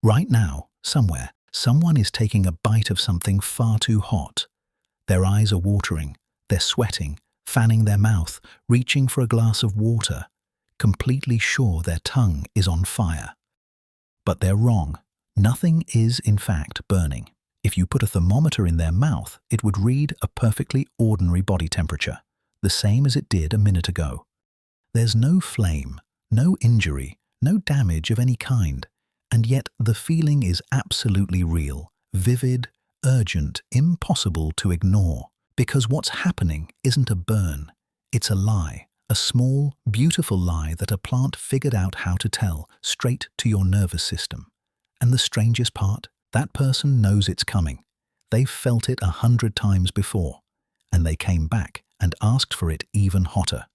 Right now, somewhere, someone is taking a bite of something far too hot. Their eyes are watering, they're sweating, fanning their mouth, reaching for a glass of water, completely sure their tongue is on fire. But they're wrong. Nothing is, in fact, burning. If you put a thermometer in their mouth, it would read a perfectly ordinary body temperature, the same as it did a minute ago. There's no flame, no injury, no damage of any kind, and yet the feeling is absolutely real, vivid, urgent, impossible to ignore. Because what's happening isn't a burn, it's a lie, a small, beautiful lie that a plant figured out how to tell straight to your nervous system. And the strangest part? That person knows it's coming. They've felt it 100 times before, and they came back and asked for it even hotter.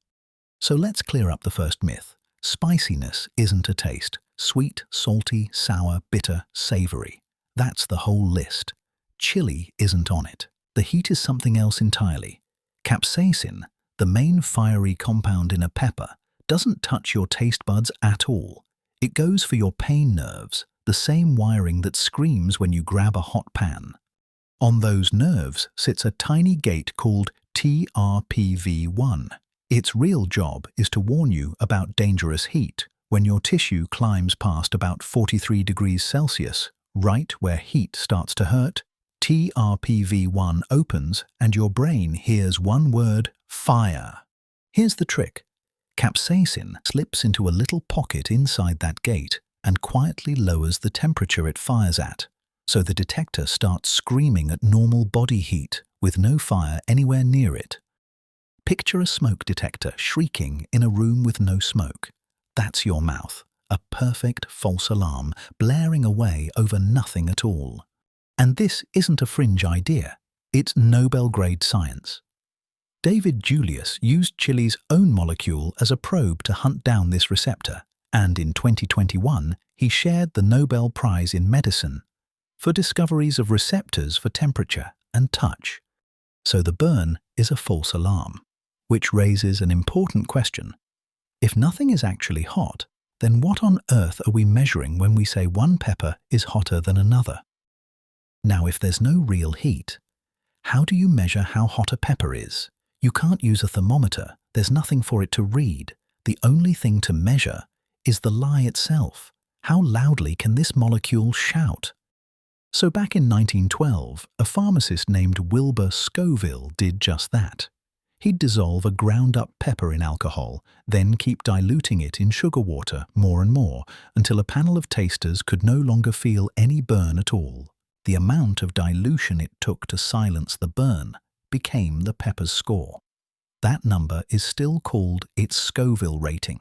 So let's clear up the first myth. Spiciness isn't a taste. Sweet, salty, sour, bitter, savory. That's the whole list. Chili isn't on it. The heat is something else entirely. Capsaicin, the main fiery compound in a pepper, doesn't touch your taste buds at all. It goes for your pain nerves, the same wiring that screams when you grab a hot pan. On those nerves sits a tiny gate called TRPV1. Its real job is to warn you about dangerous heat when your tissue climbs past about 43 degrees Celsius, right where heat starts to hurt. TRPV1 opens and your brain hears one word, fire. Here's the trick. Capsaicin slips into a little pocket inside that gate and quietly lowers the temperature it fires at, so the detector starts screaming at normal body heat with no fire anywhere near it. Picture a smoke detector shrieking in a room with no smoke. That's your mouth, a perfect false alarm blaring away over nothing at all. And this isn't a fringe idea, it's Nobel-grade science. David Julius used chili's own molecule as a probe to hunt down this receptor, and in 2021 he shared the Nobel Prize in Medicine for discoveries of receptors for temperature and touch. So the burn is a false alarm, which raises an important question. If nothing is actually hot, then what on earth are we measuring when we say one pepper is hotter than another? Now, if there's no real heat, how do you measure how hot a pepper is? You can't use a thermometer. There's nothing for it to read. The only thing to measure is the lie itself. How loudly can this molecule shout? So back in 1912, a pharmacist named Wilbur Scoville did just that. He'd dissolve a ground-up pepper in alcohol, then keep diluting it in sugar water more and more until a panel of tasters could no longer feel any burn at all. The amount of dilution it took to silence the burn became the pepper's score. That number is still called its Scoville rating.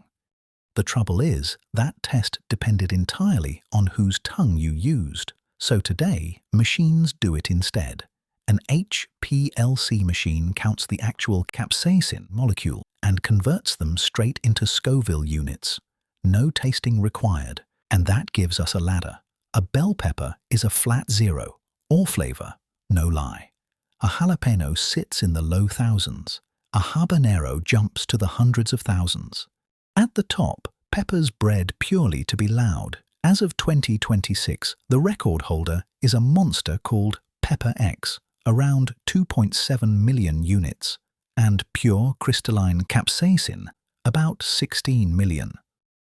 The trouble is, that test depended entirely on whose tongue you used. So today, machines do it instead. An HPLC machine counts the actual capsaicin molecule and converts them straight into Scoville units. No tasting required, and that gives us a ladder. A bell pepper is a flat 0, all flavor, no lie. A jalapeno sits in the low thousands. A habanero jumps to the hundreds of thousands. At the top, peppers bred purely to be loud. As of 2026, the record holder is a monster called Pepper X, around 2.7 million units, and pure crystalline capsaicin, about 16 million.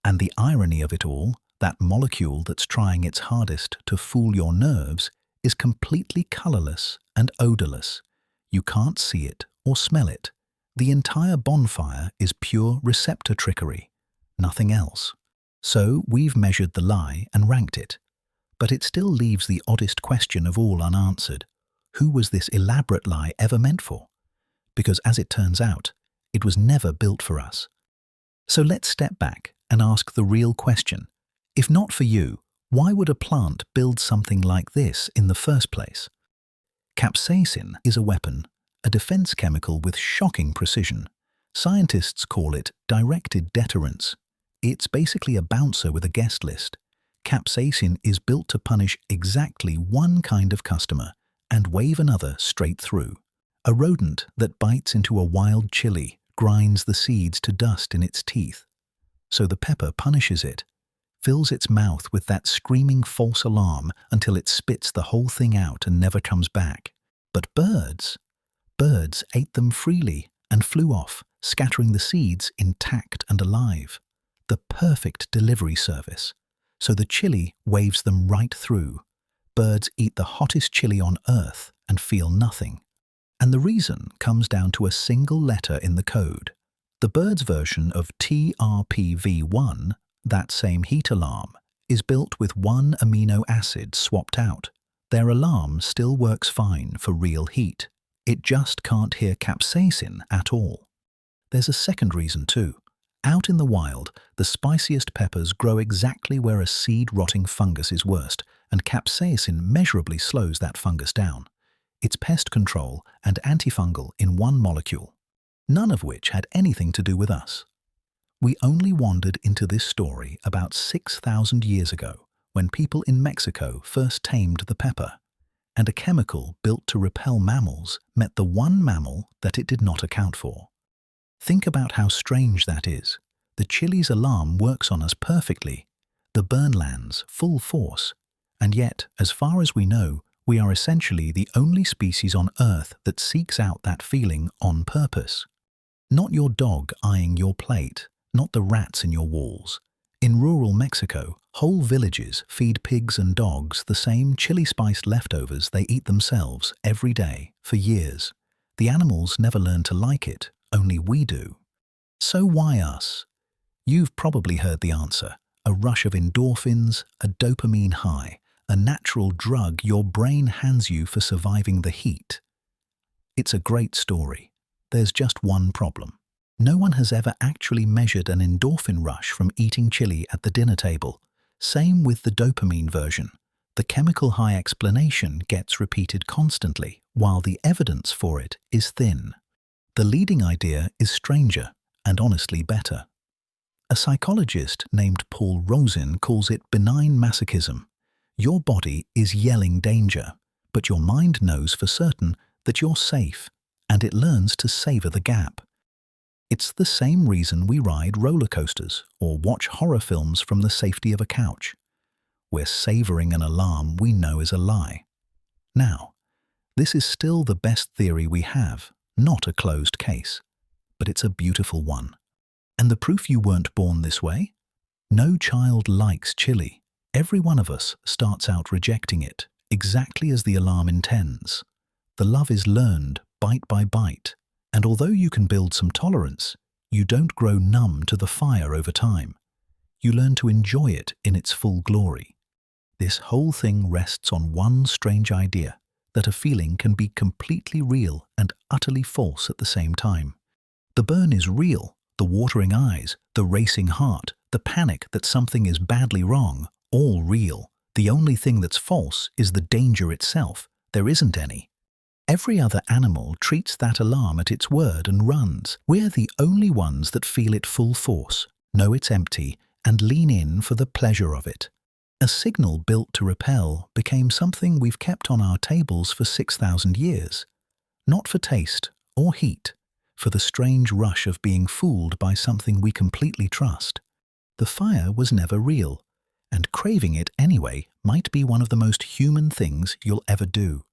And the irony of it all, that molecule that's trying its hardest to fool your nerves, is completely colorless and odorless. You can't see it or smell it. The entire bonfire is pure receptor trickery, nothing else. So we've measured the lie and ranked it. But it still leaves the oddest question of all unanswered. Who was this elaborate lie ever meant for? Because as it turns out, it was never built for us. So let's step back and ask the real question. If not for you, why would a plant build something like this in the first place? Capsaicin is a weapon, a defense chemical with shocking precision. Scientists call it directed deterrence. It's basically a bouncer with a guest list. Capsaicin is built to punish exactly one kind of customer and wave another straight through. A rodent that bites into a wild chili grinds the seeds to dust in its teeth. So the pepper punishes it. fills its mouth with that screaming false alarm until it spits the whole thing out and never comes back. But birds ate them freely and flew off, scattering the seeds intact and alive. The perfect delivery service. So the chili waves them right through. Birds eat the hottest chili on earth and feel nothing. And the reason comes down to a single letter in the code. The bird's version of TRPV1, that same heat alarm, is built with one amino acid swapped out. Their alarm still works fine for real heat. It just can't hear capsaicin at all. There's a second reason too. Out in the wild, the spiciest peppers grow exactly where a seed-rotting fungus is worst, and capsaicin measurably slows that fungus down. It's pest control and antifungal in one molecule, none of which had anything to do with us. We only wandered into this story about 6,000 years ago, when people in Mexico first tamed the pepper, and a chemical built to repel mammals met the one mammal that it did not account for. Think about how strange that is. The chili's alarm works on us perfectly. The burn lands full force. And yet, as far as we know, we are essentially the only species on Earth that seeks out that feeling on purpose. Not your dog eyeing your plate, not the rats in your walls. In rural Mexico, whole villages feed pigs and dogs the same chili-spiced leftovers they eat themselves every day for years. The animals never learn to like it, only we do. So why us? You've probably heard the answer. A rush of endorphins, a dopamine high, a natural drug your brain hands you for surviving the heat. It's a great story. There's just one problem. No one has ever actually measured an endorphin rush from eating chili at the dinner table. Same with the dopamine version. The chemical high explanation gets repeated constantly, while the evidence for it is thin. The leading idea is stranger, and honestly better. A psychologist named Paul Rosen calls it benign masochism. Your body is yelling danger, but your mind knows for certain that you're safe, and it learns to savor the gap. It's the same reason we ride roller coasters or watch horror films from the safety of a couch. We're savoring an alarm we know is a lie. Now, this is still the best theory we have, not a closed case. But it's a beautiful one. And the proof you weren't born this way? No child likes chili. Every one of us starts out rejecting it, exactly as the alarm intends. The love is learned bite by bite. And although you can build some tolerance, you don't grow numb to the fire over time. You learn to enjoy it in its full glory. This whole thing rests on one strange idea, that a feeling can be completely real and utterly false at the same time. The burn is real, the watering eyes, the racing heart, the panic that something is badly wrong, all real. The only thing that's false is the danger itself. There isn't any. Every other animal treats that alarm at its word and runs. We're the only ones that feel it full force, know it's empty, and lean in for the pleasure of it. A signal built to repel became something we've kept on our tables for 6,000 years. Not for taste or heat, for the strange rush of being fooled by something we completely trust. The fire was never real, and craving it anyway might be one of the most human things you'll ever do.